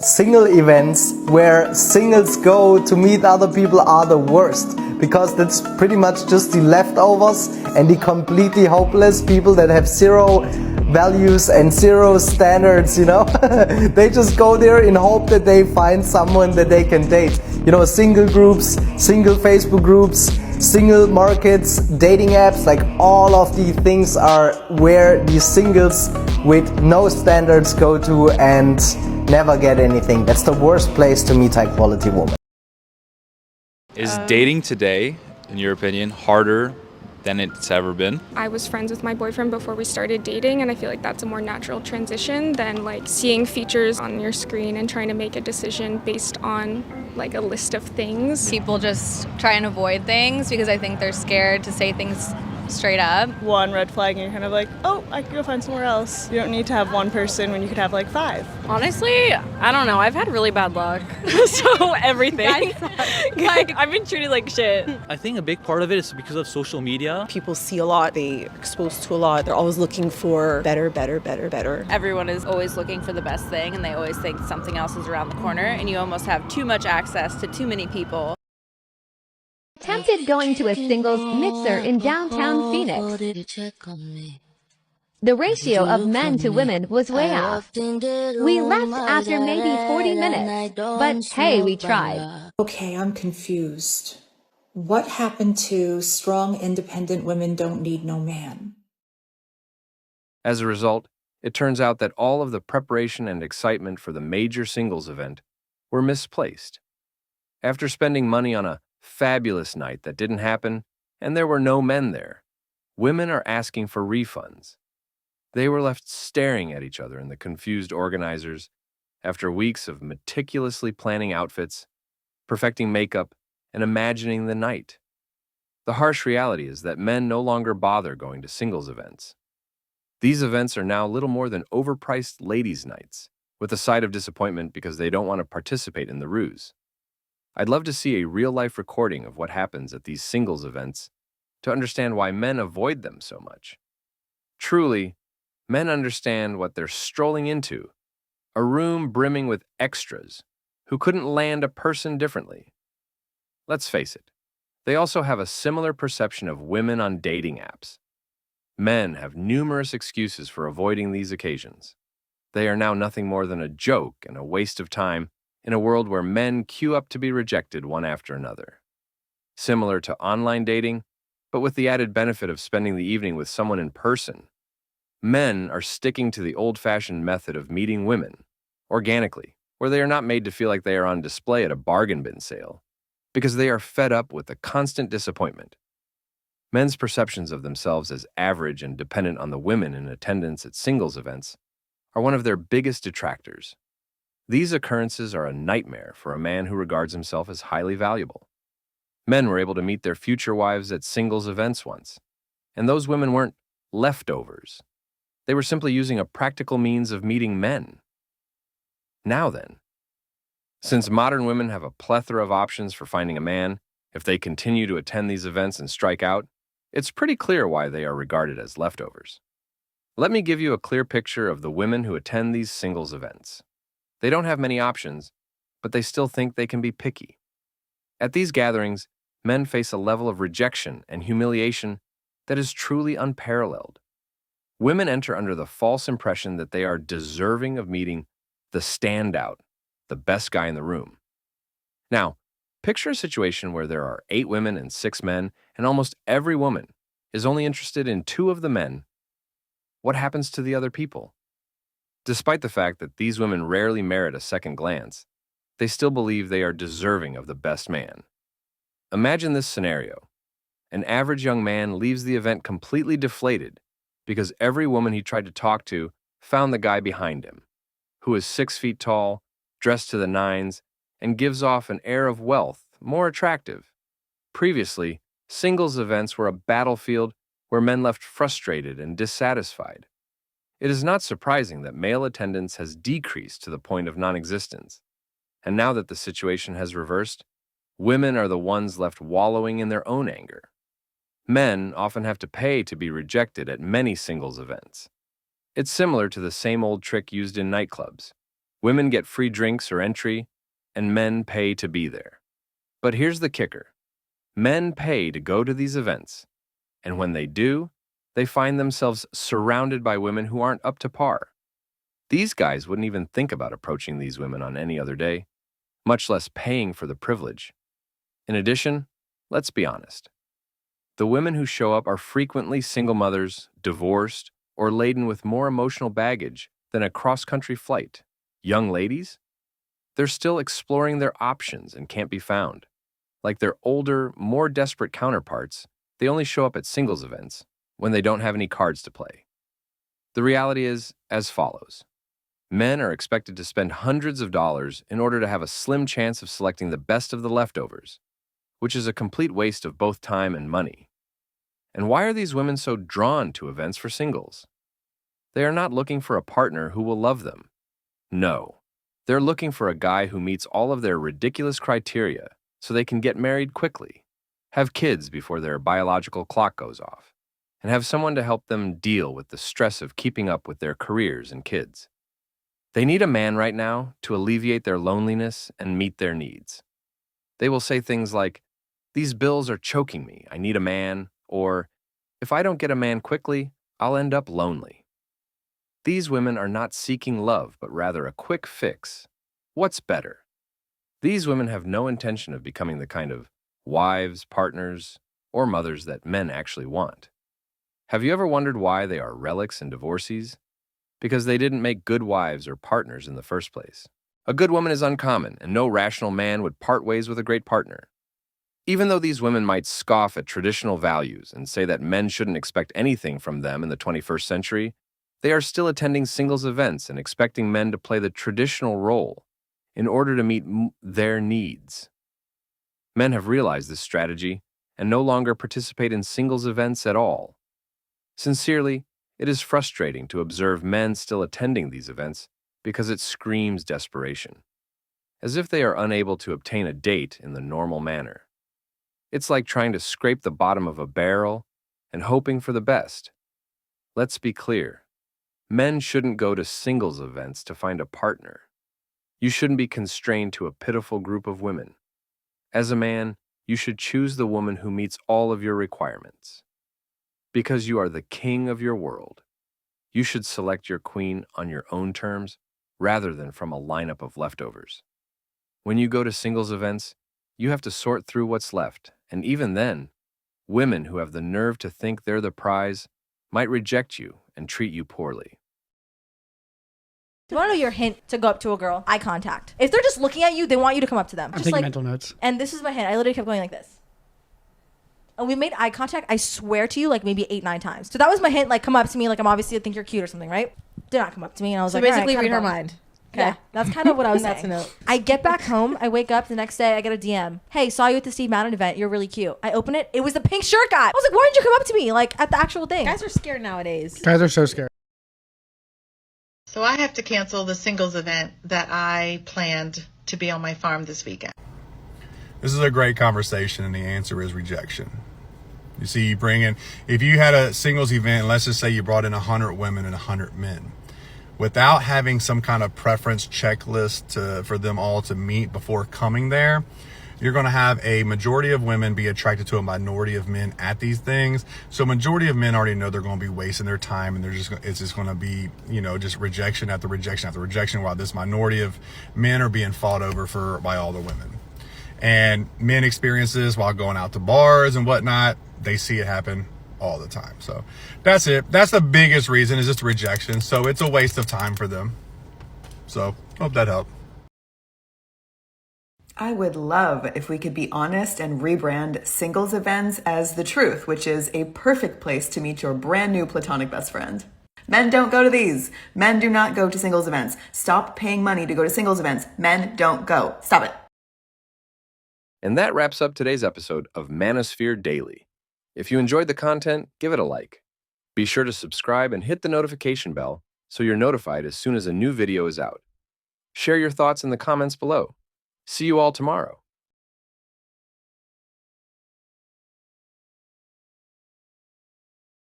Single events where singles go to meet other people are the worst, because that's pretty much just the leftovers and the completely hopeless people that have zero values and zero standards, you know. They just go there in hope that they find someone that they can date. You know, single groups, single Facebook groups, single markets, dating apps, like all of these things are where the singles with no standards go to and never get anything. That's the worst place to meet high quality women. Is dating today, in your opinion, harder than it's ever been? I was friends with my boyfriend before we started dating, and I feel like that's a more natural transition than like seeing features on your screen and trying to make a decision based on like a list of things. People just try and avoid things because I think they're scared to say things straight up. One red flag and you're kind of like, oh, I could go find somewhere else. You don't need to have one person when you could have like 5. Honestly, I don't know. I've had really bad luck. So everything. Like, I've been treated like shit. I think a big part of it is because of social media. People see a lot, they exposed to a lot. They're always looking for better. Everyone is always looking for the best thing, and they always think something else is around the corner, and you almost have too much access to too many people. Attempted going to a singles mixer in downtown Phoenix. The ratio of men to women was way off. We left after maybe 40 minutes, but hey, we tried. Okay, I'm confused. What happened to strong, independent women don't need no man? As a result, it turns out that all of the preparation and excitement for the major singles event were misplaced. After spending money on a fabulous night that didn't happen, and there were no men there, women are asking for refunds. They were left staring at each other and the confused organizers after weeks of meticulously planning outfits, perfecting makeup, and imagining the night. The harsh reality is that men no longer bother going to singles events. These events are now little more than overpriced ladies' nights, with a side of disappointment because they don't want to participate in the ruse. I'd love to see a real-life recording of what happens at these singles events to understand why men avoid them so much. Truly, men understand what they're strolling into, a room brimming with extras who couldn't land a person differently. Let's face it, they also have a similar perception of women on dating apps. Men have numerous excuses for avoiding these occasions. They are now nothing more than a joke and a waste of time in a world where men queue up to be rejected one after another. Similar to online dating, but with the added benefit of spending the evening with someone in person, men are sticking to the old-fashioned method of meeting women, organically, where they are not made to feel like they are on display at a bargain bin sale, because they are fed up with the constant disappointment. Men's perceptions of themselves as average and dependent on the women in attendance at singles events are one of their biggest detractors. These occurrences are a nightmare for a man who regards himself as highly valuable. Men were able to meet their future wives at singles events once, and those women weren't leftovers. They were simply using a practical means of meeting men. Now then, since modern women have a plethora of options for finding a man, if they continue to attend these events and strike out, it's pretty clear why they are regarded as leftovers. Let me give you a clear picture of the women who attend these singles events. They don't have many options, but they still think they can be picky. At these gatherings, men face a level of rejection and humiliation that is truly unparalleled. Women enter under the false impression that they are deserving of meeting the standout, the best guy in the room. Now, picture a situation where there are 8 women and 6 men, and almost every woman is only interested in 2 of the men. What happens to the other people? Despite the fact that these women rarely merit a second glance, they still believe they are deserving of the best man. Imagine this scenario. An average young man leaves the event completely deflated because every woman he tried to talk to found the guy behind him, who is 6 feet tall, dressed to the nines, and gives off an air of wealth, more attractive. Previously, singles events were a battlefield where men left frustrated and dissatisfied. It is not surprising that male attendance has decreased to the point of non-existence. And now that the situation has reversed, women are the ones left wallowing in their own anger. Men often have to pay to be rejected at many singles events. It's similar to the same old trick used in nightclubs. Women get free drinks or entry, and men pay to be there. But here's the kicker. Men pay to go to these events, and when they do, they find themselves surrounded by women who aren't up to par. These guys wouldn't even think about approaching these women on any other day, much less paying for the privilege. In addition, let's be honest. The women who show up are frequently single mothers, divorced, or laden with more emotional baggage than a cross-country flight. Young ladies? They're still exploring their options and can't be found. Like their older, more desperate counterparts, they only show up at singles events when they don't have any cards to play. The reality is as follows. Men are expected to spend hundreds of dollars in order to have a slim chance of selecting the best of the leftovers, which is a complete waste of both time and money. And why are these women so drawn to events for singles? They are not looking for a partner who will love them. No, they're looking for a guy who meets all of their ridiculous criteria so they can get married quickly, have kids before their biological clock goes off, and have someone to help them deal with the stress of keeping up with their careers and kids. They need a man right now to alleviate their loneliness and meet their needs. They will say things like, "These bills are choking me, I need a man," or, "If I don't get a man quickly, I'll end up lonely." These women are not seeking love, but rather a quick fix. What's better? These women have no intention of becoming the kind of wives, partners, or mothers that men actually want. Have you ever wondered why they are relics and divorcees? Because they didn't make good wives or partners in the first place. A good woman is uncommon, and no rational man would part ways with a great partner. Even though these women might scoff at traditional values and say that men shouldn't expect anything from them in the 21st century, they are still attending singles events and expecting men to play the traditional role in order to meet their needs. Men have realized this strategy and no longer participate in singles events at all. Sincerely, it is frustrating to observe men still attending these events because it screams desperation, as if they are unable to obtain a date in the normal manner. It's like trying to scrape the bottom of a barrel and hoping for the best. Let's be clear. Men shouldn't go to singles events to find a partner. You shouldn't be constrained to a pitiful group of women. As a man, you should choose the woman who meets all of your requirements. Because you are the king of your world, you should select your queen on your own terms rather than from a lineup of leftovers. When you go to singles events, you have to sort through what's left, and even then, women who have the nerve to think they're the prize might reject you and treat you poorly. Do you want to know your hint to go up to a girl? Eye contact. If they're just looking at you, they want you to come up to them. I'm just taking like, mental notes. And this is my hint. I literally kept going like this. And we made eye contact, I swear to you, like maybe 8-9 times. So that was my hint, like come up to me, like I'm obviously think you're cute or something, right? Did not come up to me, and I was like, basically all right, read her bummed. mind. Okay. Yeah, that's kind of what I was That's saying. a note. I get back home, I wake up the next day, I get a DM. Hey, saw you at the Steve Madden event. You're really cute. I open it. It was the pink shirt guy. I was like, why didn't you come up to me, like at the actual thing? Guys are scared nowadays. Guys are so scared. So I have to cancel the singles event that I planned to be on my farm this weekend. This is a great conversation, and the answer is rejection. You see, you bring in, if you had a singles event, let's just say you brought in 100 women and 100 men, without having some kind of preference checklist for them all to meet before coming there, you're going to have a majority of women be attracted to a minority of men at these things. So majority of men already know they're going to be wasting their time, and it's just going to be, just rejection after rejection after rejection, while this minority of men are being fought over by all the women. And men experience this while going out to bars and whatnot. They see it happen all the time. So that's it. That's the biggest reason, is just rejection. So it's a waste of time for them. So hope that helped. I would love if we could be honest and rebrand singles events as the truth, which is a perfect place to meet your brand new platonic best friend. Men don't go to these. Men do not go to singles events. Stop paying money to go to singles events. Men don't go. Stop it. And that wraps up today's episode of Manosphere Daily. If you enjoyed the content, give it a like. Be sure to subscribe and hit the notification bell so you're notified as soon as a new video is out. Share your thoughts in the comments below. See you all tomorrow.